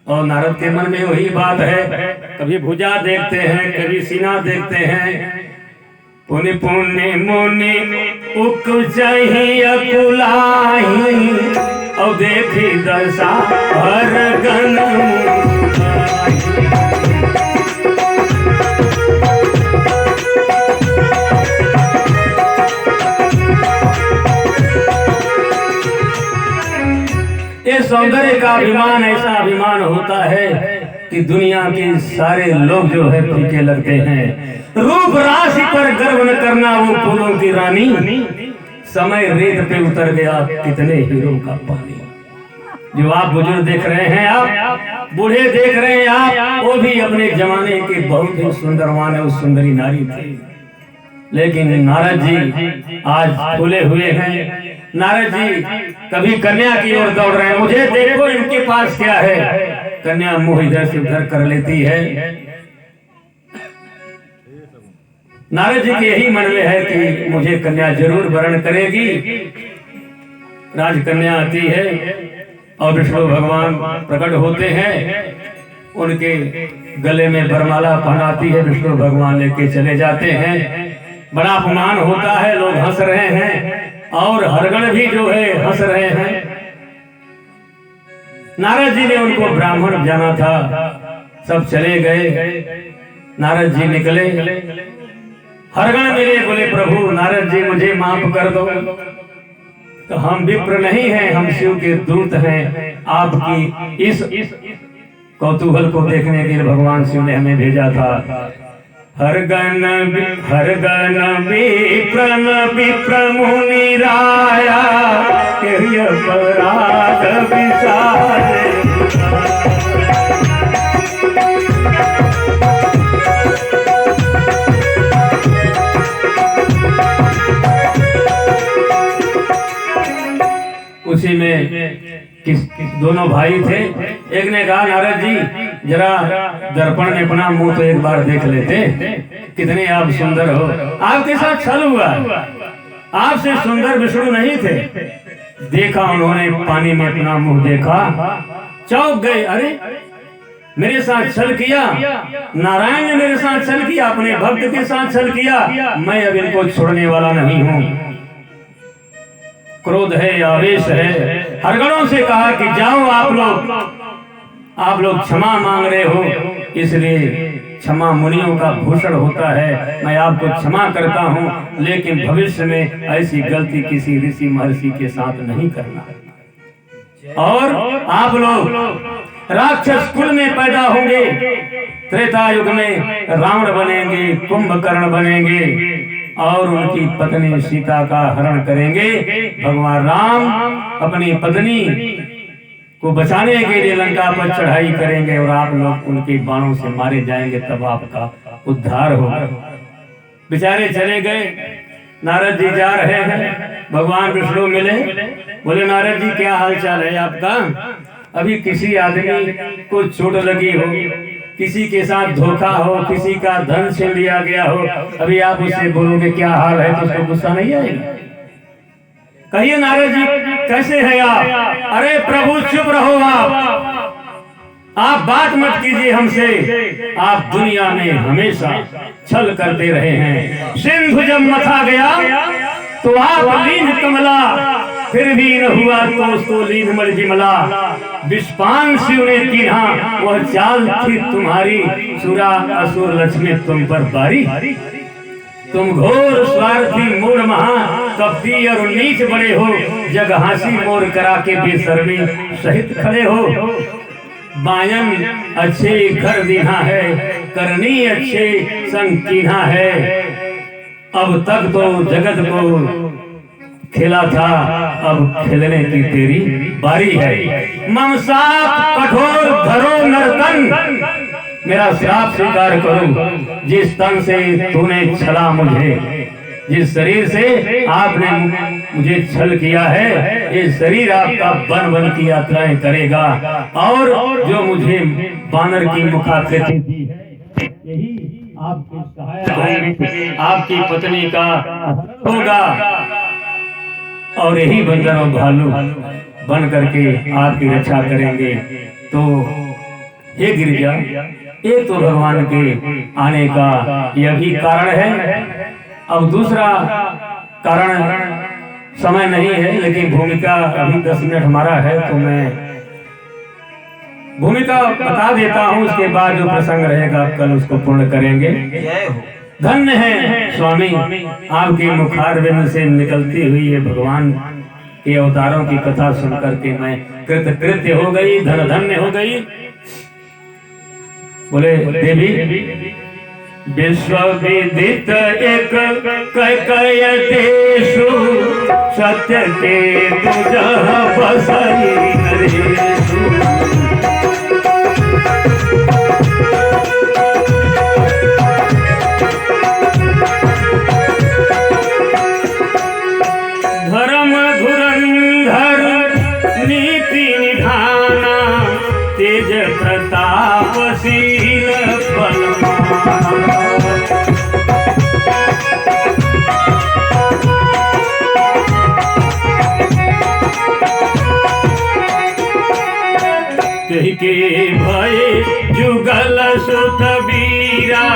और नारद के मन में वही बात है, कभी भुजा देखते हैं, कभी सीना देखते हैं। पुनि पुण्य मुनि उक चाहिए कुलाही और देखी दशा हर गण। सौंदर्य का अभिमान ऐसा अभिमान होता है कि दुनिया के सारे लोग जो है फीके लगते हैं। रूप राशि पर गर्व न करना वो फूलों की रानी, समय रेत पे उतर गया कितने हीरो का पानी। जो आप बुजुर्ग देख रहे हैं, आप बूढ़े देख रहे हैं, आप वो भी अपने जमाने के बहुत ही सुंदरवान है, उस सुंदरी नारी थी। लेकिन नारद जी आज फूले हुए हैं। नारद जी कभी कन्या की ओर दौड़ रहे हैं, मुझे देखो इनके पास क्या है। कन्या मुंह इधर से उधर कर लेती है। नारद जी के यही मन में है कि मुझे कन्या जरूर वरण करेगी। राजकन्या आती है और विष्णु भगवान प्रकट होते हैं, उनके गले में वरमाला पहनाती है। विष्णु भगवान लेके चले जाते हैं। बड़ा अपमान होता है, लोग हंस रहे हैं और हरगण भी जो है हंस रहे हैं। नारद जी ने उनको ब्राह्मण जाना था, सब चले गए। नारद जी निकले, हरगण मिले, बोले प्रभु नारद जी मुझे माफ कर दो। तो हम विप्र नहीं हैं, हम शिव के दूत हैं। आपकी इस कौतूहल को देखने के लिए भगवान शिव ने हमें भेजा था। हरगण विप्र मुनि राया अपराध विसार। उसी में दोनों भाई थे। एक ने कहा नारद जी जरा दर्पण में अपना मुंह तो एक बार देख लेते, कितने आप सुंदर हो। आपके साथ छल हुआ, आपसे सुंदर विष्णु नहीं थे। देखा उन्होंने, पानी में अपना मुंह देखा, चौंक गए। अरे मेरे साथ छल किया, नारायण ने मेरे साथ छल किया, अपने भक्त के साथ छल किया। मैं अब इनको छोड़ने वाला नहीं हूँ। क्रोध है, आवेश है। हरगणों से कहा कि जाओ आप लोग क्षमा मांग रहे हो, इसलिए क्षमा मुनियों का भूषण होता है। मैं आपको क्षमा करता हूँ, लेकिन भविष्य में ऐसी गलती किसी ऋषि महर्षि के साथ नहीं करना। और आप लोग राक्षस कुल में पैदा होंगे, त्रेता युग में रावण बनेंगे, कुंभकर्ण बनेंगे और उनकी पत्नी सीता का हरण करेंगे। भगवान राम अपनी पत्नी को बचाने के लिए लंका पर चढ़ाई करेंगे और आप लोग उनके बाणों से मारे जाएंगे, तब आपका उद्धार होगा। बेचारे चले गए। नारद जी जा रहे हैं, भगवान विष्णु मिले, बोले नारद जी क्या हाल चाल है आपका? अभी किसी आदमी को चोट लगी हो, किसी के साथ धोखा हो, किसी का धन छीन लिया गया हो, अभी आप उससे बोलोगे क्या हाल है तो उसको गुस्सा नहीं आएगा? कहिए नारद जी कैसे है आप? अरे प्रभु चुप रहो, आप बात मत कीजिए हमसे। आप दुनिया में हमेशा छल करते रहे हैं। सिंधु जब मथा गया तो आप लीन कमला, फिर भी न हुआ तो उसको लीन मर विमला। विष्पान शिव ने कीन्हा, वह चाल थी तुम्हारी, सुरा असुर लक्ष्मी तुम पर बारी। तुम घोर स्वार्थी मूढ़ महा कपटी और नीच बड़े हो, जग हासी मोर करा के बेशर्मी सहित खड़े हो। बायन अच्छे घर दीना है, करनी अच्छे संग कीन्हा है। अब तक तो जगत को खेला था, अब खेलने की तेरी बारी है। मम साप कठोर धरो नर्तन, मेरा श्राप स्वीकार करो। जिस तन से तूने छला मुझे, जिस शरीर से आपने मुझे छल किया है, ये शरीर आपका बन बन की यात्राएं करेगा। और जो मुझे बानर की मुखाकृति दी है, यही आपकी सहायक, आपकी पत्नी का होगा। और यही बंदर और भालू बन करके आपकी रक्षा करेंगे। तो हे गिरिजा, ये तो भगवान के आने का यह भी कारण है। अब दूसरा कारण समय नहीं है, लेकिन भूमिका अभी 10 मिनट हमारा है, तो मैं भूमिका बता देता हूँ। उसके बाद जो प्रसंग रहेगा कल उसको पूर्ण करेंगे। धन्य है स्वामी, आपके मुखारविंद से निकलती हुई ये भगवान कि अवतारों की कथा सुनकर के मैं कृतकृत्य हो गई, धन धन्य हो गई। बोले देवी विश्व विदित एक कय देशु सत्य के तुझ बसई नरेशु। धर्म धुरंधर नीति निधाना तेज प्रतापशील बलवान। कही के भय जुगल सुत वीरा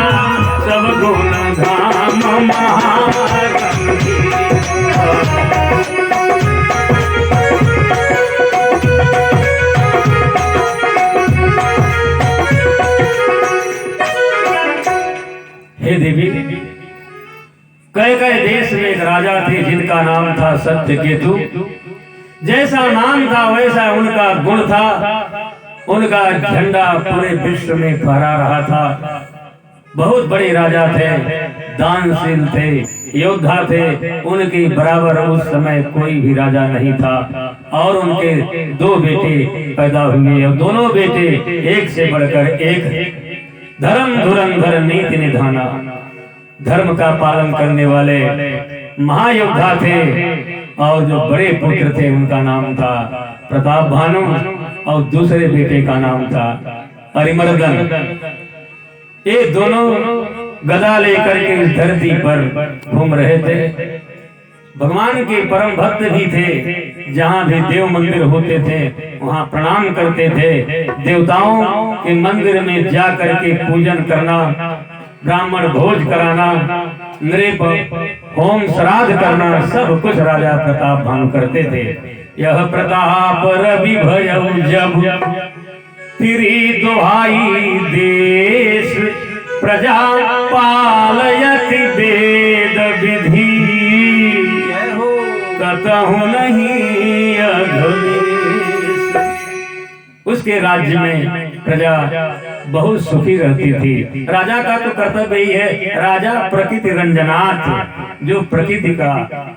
सब गुण धाम हे देवी, कई देश में एक राजा थे जिनका नाम था सत्यकेतु। जैसा नाम था वैसा उनका गुण था। उनका झंडा पूरे विश्व में फहरा रहा था। बहुत बड़े राजा थे, दानशील थे, योद्धा थे। उनके बराबर उस समय कोई भी राजा नहीं था। और उनके 2 बेटे पैदा हुए और दोनों बेटे एक से बढ़कर एक धर्म धुरंधर नीति निधाना, धर्म का पालन करने वाले महायोद्धा थे। और जो बड़े पुत्र थे उनका नाम था प्रताप भानु और दूसरे बेटे का नाम था अरिमर्दन। ये दोनों गदा लेकर के इस धरती पर घूम रहे थे। भगवान के परम भक्त भी थे। जहाँ भी देव मंदिर होते थे वहाँ प्रणाम करते थे। देवताओं के मंदिर में जा करके पूजन करना, ब्राह्मण भोज कराना, नृप होम श्राद्ध करना, सब कुछ राजा प्रताप भानु करते थे। यह प्रताप रवि भयउ जब फिरी दुहाई देश प्रजा पालयति वेद विधि कतहु नहीं अघोषेश। उसके राज्य में प्रजा बहुत सुखी रहती थी। राजा का तो कर्तव्य ही है, राजा प्रकृति रंजनार्थ, जो प्रकृति का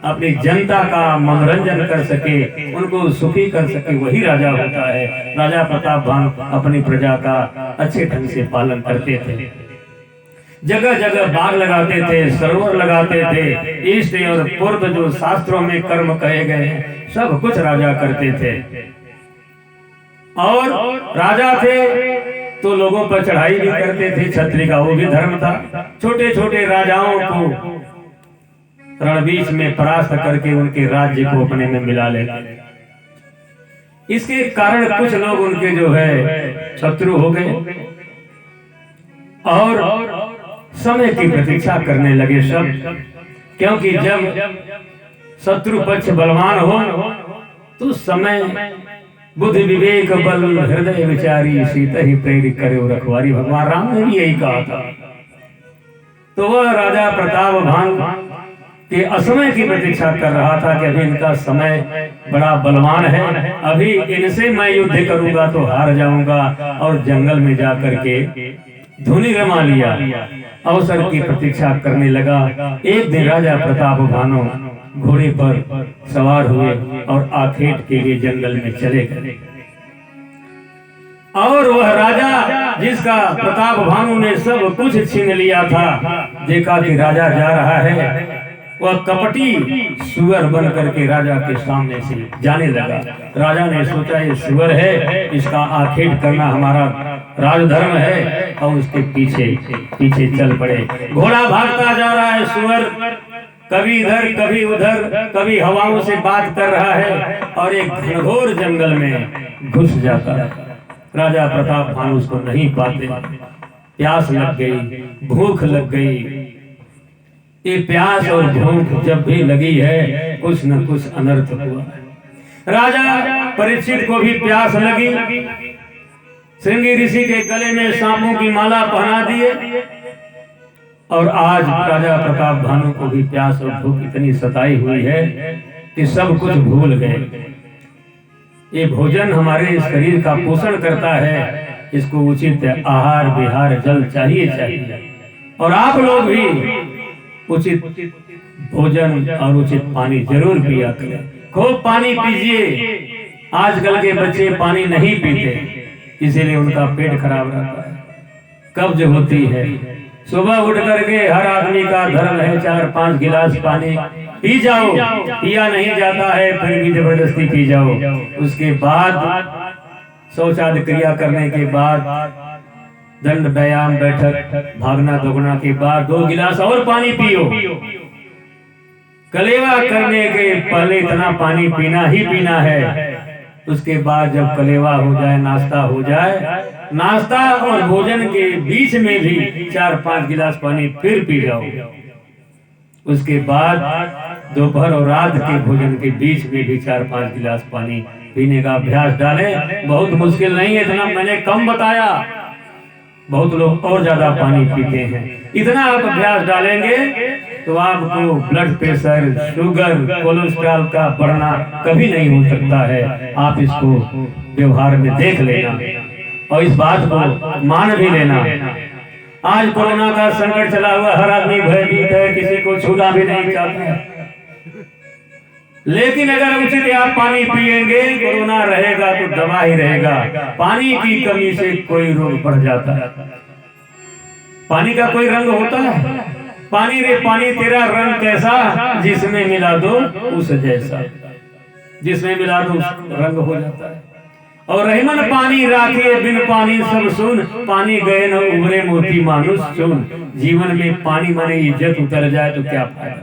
अपनी जनता का मनोरंजन कर सके, उनको सुखी कर सके, वही राजा होता है। राजा प्रताप भानु अपनी प्रजा का अच्छे ढंग से पालन करते थे। जगह जगह बाग लगाते थे, सरोवर लगाते थे। इष्ट और पूर्व जो शास्त्रों में कर्म कहे गए हैं सब कुछ राजा करते थे। और राजा थे तो लोगों पर चढ़ाई भी करते थे। क्षत्रिय का वो भी धर्म था। छोटे छोटे राजाओं को रणबीच में परास्त करके उनके राज्य को अपने में मिला लेता। इसके कारण कुछ लोग उनके जो है शत्रु हो गए और समय की प्रतीक्षा करने लगे सब। क्योंकि जब शत्रु पक्ष बलवान हो तो समय बुद्धि विवेक बल हृदय विचारी सीता ही प्रेरित करे रखवारी। भगवान राम ने भी यही कहा था। तो वह राजा प्रताप भानु के असमय की प्रतीक्षा कर रहा था कि अभी इनका समय बड़ा बलवान है, अभी इनसे मैं युद्ध करूंगा तो हार जाऊंगा। और जंगल में जाकर के धुनी रमा लिया, अवसर की प्रतीक्षा करने लगा। एक दिन राजा प्रताप भानु घोड़े पर सवार हुए और आखेट के लिए जंगल में चले गए। और वह राजा जिसका प्रताप भानु ने सब कुछ छीन लिया था, देखा कि राजा जा रहा है, वह कपटी सुअर बन करके राजा के सामने से जाने लगा। राजा ने सोचा ये सुअर है, इसका आखेट करना हमारा राजधर्म है, और उसके पीछे पीछे चल पड़े। घोड़ा भागता जा रहा है, सुअर कभी इधर कभी उधर, कभी हवाओं से बात कर रहा है और एक घनघोर जंगल में घुस जाता है। राजा प्रताप भानु उसको नहीं पाते। प्यास लग गई, भूख लग गई। ये प्यास और भूख जब भी लगी है कुछ न कुछ अनर्थ हुआ। राजा परीक्षित को भी प्यास लगी, श्रृंगी ऋषि के गले में सांपों की माला पहना दिए। और आज राजा प्रताप भानु को भी प्यास और भूख इतनी सताई हुई है कि सब कुछ भूल गए। ये भोजन हमारे शरीर का पोषण करता है, इसको उचित आहार विहार जल चाहिए। और आप लोग भी उचित भोजन और उचित पानी जरूर पिया करें। खूब पानी पीजिए। आजकल के बच्चे पानी नहीं पीते, इसीलिए उनका पेट खराब रहता है, कब्ज होती है। सुबह उठ करके हर आदमी का धर्म है 4-5 गिलास पानी पी जाओ। पिया नहीं जाता है फिर भी जबरदस्ती पी जाओ। उसके बाद शौचालय क्रिया करने के बाद दंड व्यायाम बैठक भागना दौड़ना के बाद 2 गिलास और पानी पियो। कलेवा करने के पहले इतना पानी पीना ही पीना है। उसके बाद जब कलेवा हो जाए, नाश्ता हो जाए, नाश्ता और भोजन के बीच में भी 4-5 गिलास पानी फिर पी जाओ। उसके बाद दोपहर और रात के भोजन के बीच में भी 4-5 गिलास पानी पीने का अभ्यास डालें। बहुत मुश्किल नहीं है, इतना मैंने कम बताया। बहुत लोग और ज्यादा पानी पीते हैं। इतना आप अभ्यास डालेंगे तो आपको ब्लड प्रेशर, शुगर, कोलेस्ट्रॉल का बढ़ना कभी नहीं हो सकता है। आप इसको व्यवहार में देख लेना और इस बात को मान भी लेना। आज कोरोना का संकट चला हुआ, हर आदमी भयभीत है, किसी को छूना भी नहीं चाहता। लेकिन अगर उचित आप पानी पिएंगे, कोरोना रहेगा तो दवा ही रहेगा। पानी की कमी से कोई रोग बढ़ जाता है। पानी का कोई रंग होता है? पानी रे पानी तेरा रंग कैसा, जिसमें मिला दो उस जैसा। जिसमें मिला दो उस रंग हो जाता है। और रहीमन पानी राखिए बिन पानी सब सुन, पानी गए न उभरे मोती मानुष चुन। जीवन में पानी माने इज्जत उतर जाए तो क्या फायदा।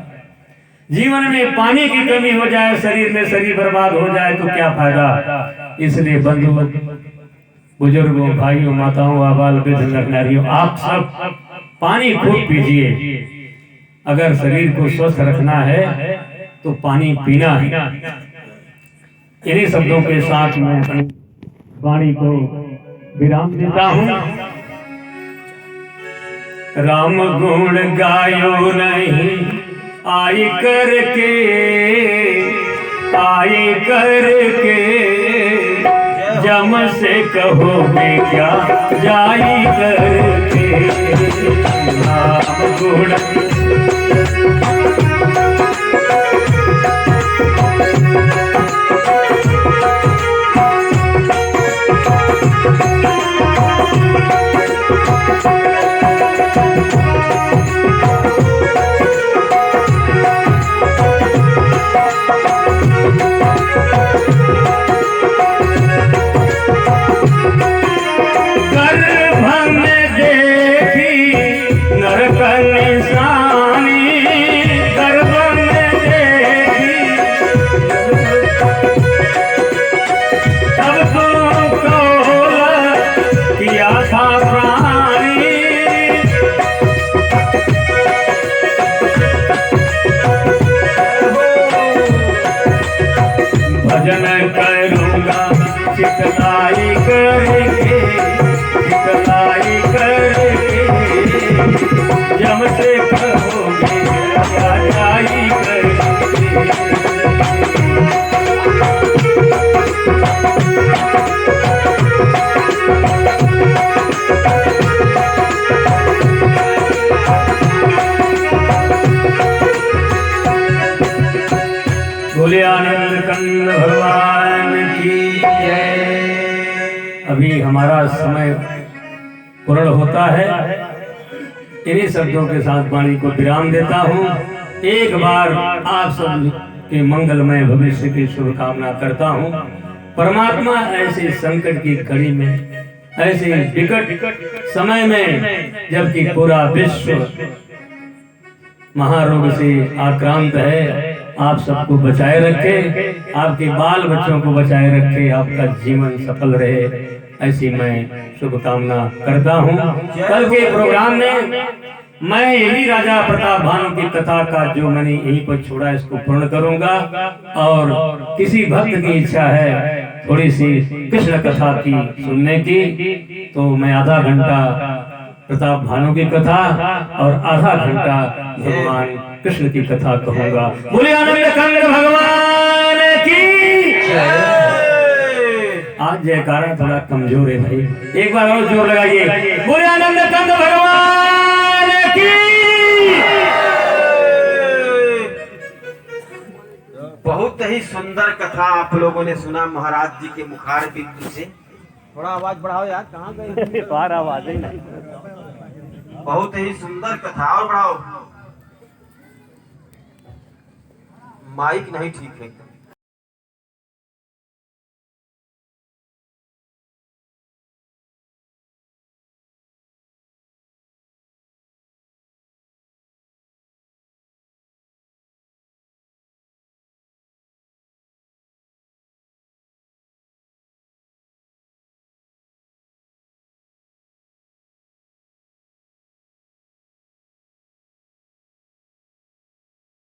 जीवन में पानी की कमी हो जाए, शरीर में शरीर बर्बाद हो जाए तो क्या फायदा। इसलिए बंधु बुजुर्गों, भाइयों, माताओं, आबाल वृद्ध नर नारियों, आप सब पानी खूब पीजिए। अगर शरीर को स्वस्थ रखना है तो पानी पीना है। इन्हीं शब्दों के साथ मैं वाणी को विराम देता हूँ। राम गुण गायो नहीं आई करके, आई करके जम से कहोगे क्या जाई करके। राम गुण भजन करूंगा चितलाई करके, चितलाई करके जम से कहोगे जाई करके। बोले आनंद कंद भगवान की जय। अभी हमारा समय पूर्ण होता है। इन्हीं शब्दों के साथ वाणी को विराम देता हूँ। एक बार आप सब के मंगलमय भविष्य की शुभकामना करता हूँ। परमात्मा ऐसे संकट की घड़ी में, ऐसे विकट समय में, जबकि पूरा विश्व महारोग से आक्रांत है, आप सबको बचाए रखे, आपके बाल बच्चों को बचाए रखे, आपका जीवन सफल रहे, ऐसी मैं शुभकामना करता हूँ। कल के प्रोग्राम में मैं यही राजा प्रताप भानु की कथा का जो मैंने यहीं पर छोड़ा इसको पूर्ण करूंगा। और किसी भक्त की इच्छा है थोड़ी सी कृष्ण कथा की सुनने की, तो मैं आधा घंटा प्रताप भानु की कथा और आधा घंटा भगवान कृष्ण की कथा कहूंगा। बोले आनंद कंद भगवान जयकारा थोड़ा कमजोर है भाई, एक बार और जोर लगाइए, बोले आनंद कंद भगवान की। बहुत ही सुंदर कथा आप लोगों ने सुना महाराज जी के मुखार बिंदु से। थोड़ा आवाज बढ़ाओ यार, कहाँ गए? बाहर आवाज ही नहीं। बहुत ही सुंदर कथा। और बढ़ाओ, माइक नहीं ठीक है।